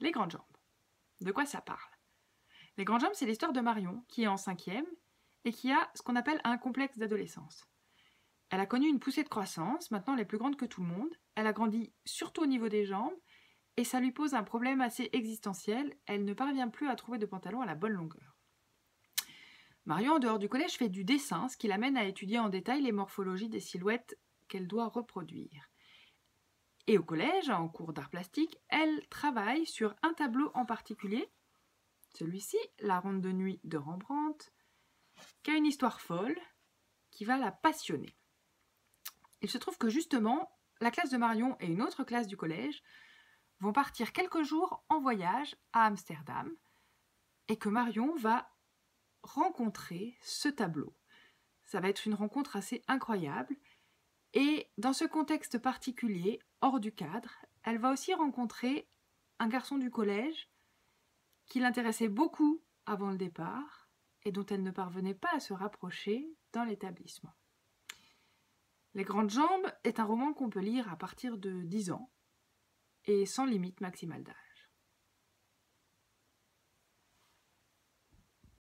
Les grandes jambes. De quoi ça parle? Les grandes jambes, c'est l'histoire de Marion, qui est en 5e et qui a ce qu'on appelle un complexe d'adolescence. Elle a connu une poussée de croissance, maintenant elle est plus grande que tout le monde, elle a grandi surtout au niveau des jambes, et ça lui pose un problème assez existentiel, elle ne parvient plus à trouver de pantalon à la bonne longueur. Marion, en dehors du collège, fait du dessin, ce qui l'amène à étudier en détail les morphologies des silhouettes qu'elle doit reproduire. Et au collège, en cours d'art plastique, elle travaille sur un tableau en particulier, celui-ci, La Ronde de nuit de Rembrandt, qui a une histoire folle qui va la passionner. Il se trouve que justement, la classe de Marion et une autre classe du collège vont partir quelques jours en voyage à Amsterdam et que Marion va rencontrer ce tableau. Ça va être une rencontre assez incroyable et dans ce contexte particulier, hors du cadre, elle va aussi rencontrer un garçon du collège qui l'intéressait beaucoup avant le départ et dont elle ne parvenait pas à se rapprocher dans l'établissement. Les grandes jambes est un roman qu'on peut lire à partir de 10 ans et sans limite maximale d'âge.